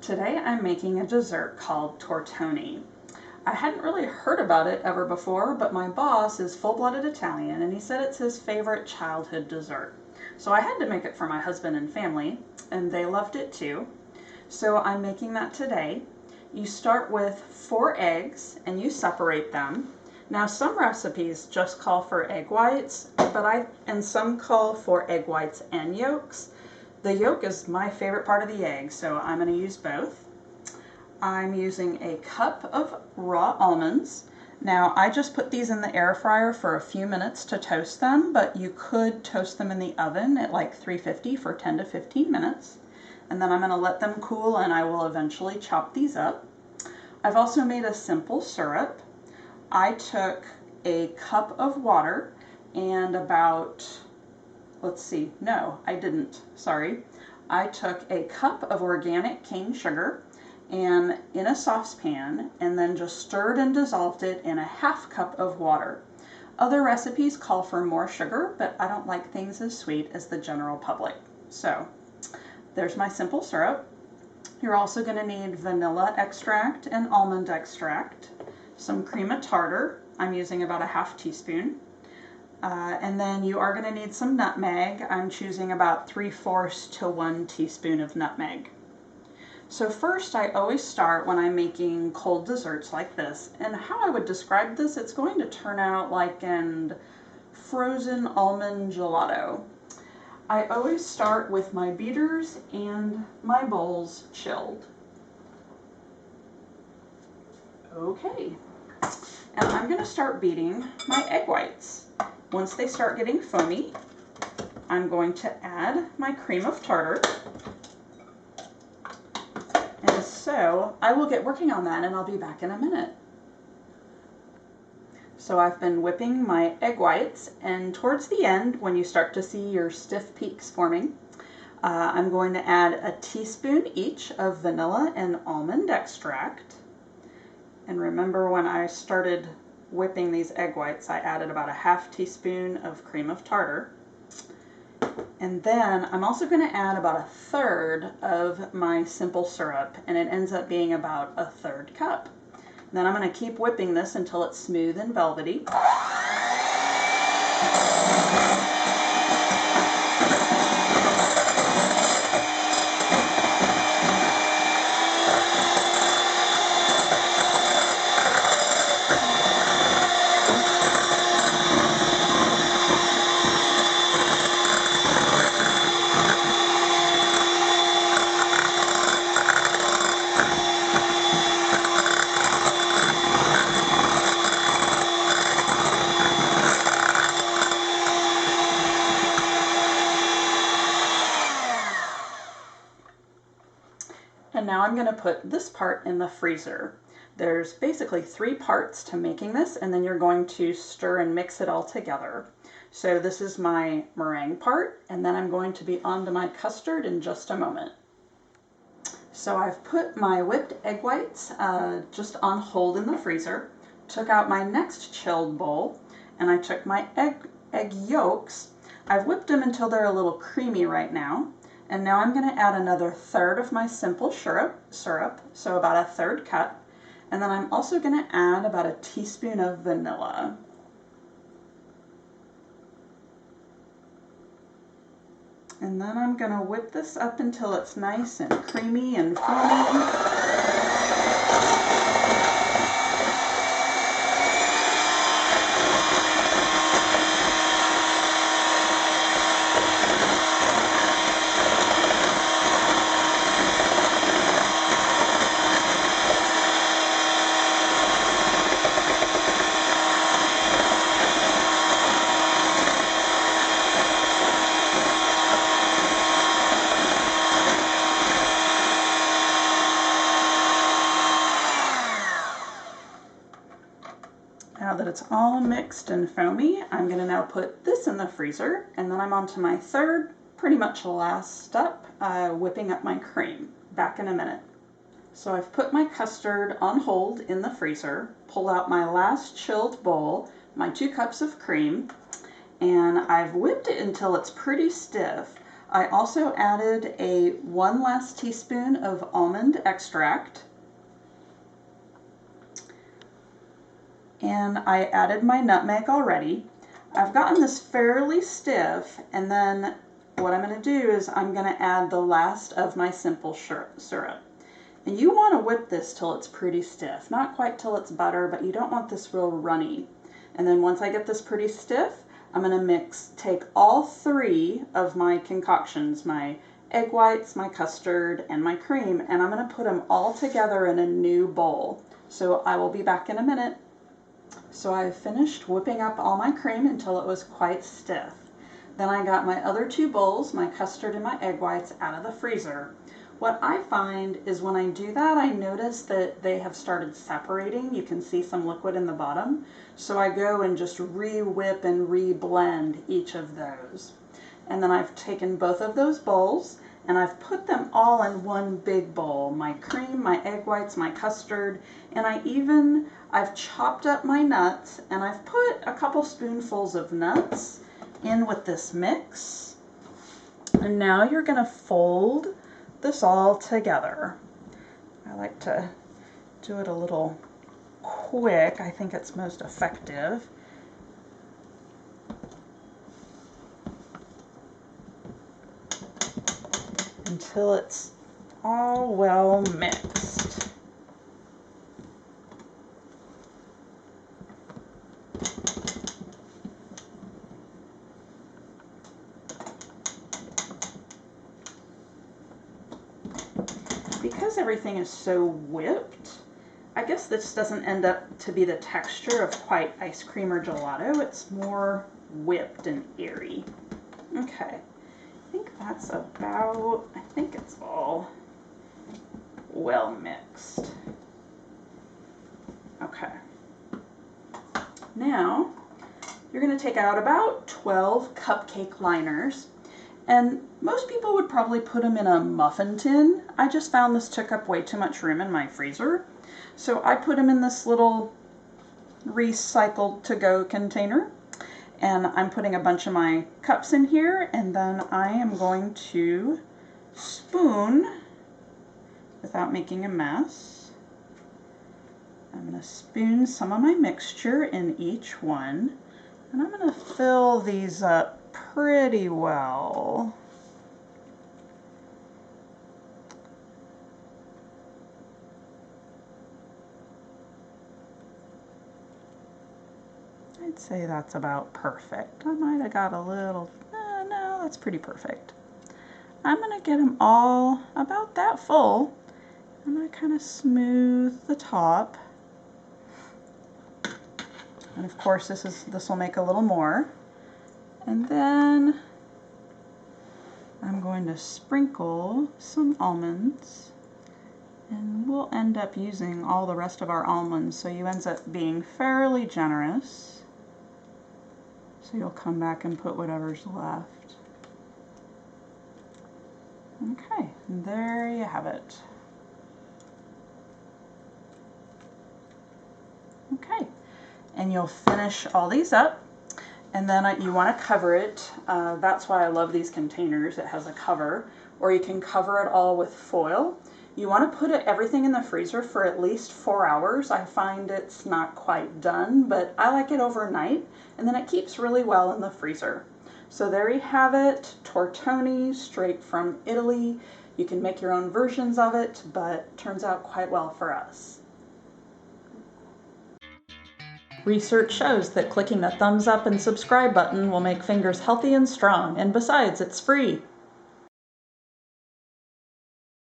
Today I'm making a dessert called Tortoni. I hadn't really heard about it ever before, but my boss is full-blooded Italian and he said it's his favorite childhood dessert. So I had to make it for my husband and family, and they loved it too. So I'm making that today. You start with 4 eggs and you separate them. Now some recipes just call for egg whites, and some call for egg whites and yolks. The yolk is my favorite part of the egg, so I'm going to use both. I'm using a cup of raw almonds. Now I just put these in the air fryer for a few minutes to toast them, but you could toast them in the oven at like 350 for 10 to 15 minutes. And then I'm going to let them cool and I will eventually chop these up. I've also made a simple syrup. I took a cup of water and about, I took a cup of organic cane sugar and in a saucepan and then just stirred and dissolved it in a half cup of water. Other recipes call for more sugar, but I don't like things as sweet as the general public. So there's my simple syrup. You're also going to need vanilla extract and almond extract, some cream of tartar. I'm using about a half teaspoon. And then you are going to need some nutmeg. I'm choosing about 3/4 to 1 teaspoon of nutmeg. So first, I always start when I'm making cold desserts like this. And how I would describe this, it's going to turn out like an frozen almond gelato. I always start with my beaters and my bowls chilled. Okay, and I'm going to start beating my egg whites. Once they start getting foamy, I'm going to add my cream of tartar. And so I will get working on that and I'll be back in a minute. So I've been whipping my egg whites, and towards the end, when you start to see your stiff peaks forming, I'm going to add a teaspoon each of vanilla and almond extract. And remember, when I started whipping these egg whites, I added about a half teaspoon of cream of tartar. And then I'm also going to add about 1/3 of my simple syrup, and it ends up being about 1/3 cup. Then I'm going to keep whipping this until it's smooth and velvety. And now I'm going to put this part in the freezer. There's basically 3 parts to making this, and then you're going to stir and mix it all together. So this is my meringue part, and then I'm going to be on to my custard in just a moment. So I've put my whipped egg whites just on hold in the freezer, took out my next chilled bowl, and I took my egg yolks. I've whipped them until they're a little creamy right now. And now I'm going to add another 1/3 of my simple syrup, so about 1/3 cup. And then I'm also going to add about a teaspoon of vanilla. And then I'm going to whip this up until it's nice and creamy and foamy. Now that it's all mixed and foamy, I'm going to now put this in the freezer, and then I'm on to my third, pretty much last step, whipping up my cream. Back in a minute. So I've put my custard on hold in the freezer, pulled out my last chilled bowl, my 2 cups of cream, and I've whipped it until it's pretty stiff. I also added a 1 last teaspoon of almond extract. And I added my nutmeg already. I've gotten this fairly stiff, and then what I'm going to do is I'm going to add the last of my simple syrup. And you want to whip this till it's pretty stiff. Not quite till it's butter, but you don't want this real runny. And then once I get this pretty stiff, I'm going to take all 3 of my concoctions, my egg whites, my custard, and my cream, and I'm going to put them all together in a new bowl. So I will be back in a minute. So I finished whipping up all my cream until it was quite stiff. Then I got my other 2 bowls, my custard and my egg whites, out of the freezer. What I find is when I do that, I notice that they have started separating. You can see some liquid in the bottom. So I go and just re-whip and re-blend each of those. And then I've taken both of those bowls and I've put them all in one big bowl. My cream, my egg whites, my custard, and I've chopped up my nuts, and I've put a couple spoonfuls of nuts in with this mix. And now you're going to fold this all together. I like to do it a little quick. I think it's most effective. Until it's all well mixed. Because everything is so whipped, I guess this doesn't end up to be the texture of quite ice cream or gelato. It's more whipped and airy. Okay. I think it's all well mixed. Okay. Now, you're going to take out about 12 cupcake liners, and most people would probably put them in a muffin tin. I just found this took up way too much room in my freezer, so I put them in this little recycled to-go container. And I'm putting a bunch of my cups in here, and then I am going to spoon without making a mess. I'm going to spoon some of my mixture in each one, and I'm going to fill these up pretty well. I'd say that's about perfect. I might have got a little, no, that's pretty perfect. I'm going to get them all about that full. I'm going to kind of smooth the top. And of course this will make a little more. And then I'm going to sprinkle some almonds. And we'll end up using all the rest of our almonds, so you end up being fairly generous. So you'll come back and put whatever's left. Okay, and there you have it. Okay, and you'll finish all these up, and then you want to cover it. That's why I love these containers. It has a cover, or you can cover it all with foil. You want to put everything in the freezer for at least 4 hours. I find it's not quite done, but I like it overnight, and then it keeps really well in the freezer. So there you have it, tortoni, straight from Italy. You can make your own versions of it, but it turns out quite well for us. Research shows that clicking the thumbs up and subscribe button will make fingers healthy and strong, and besides, it's free.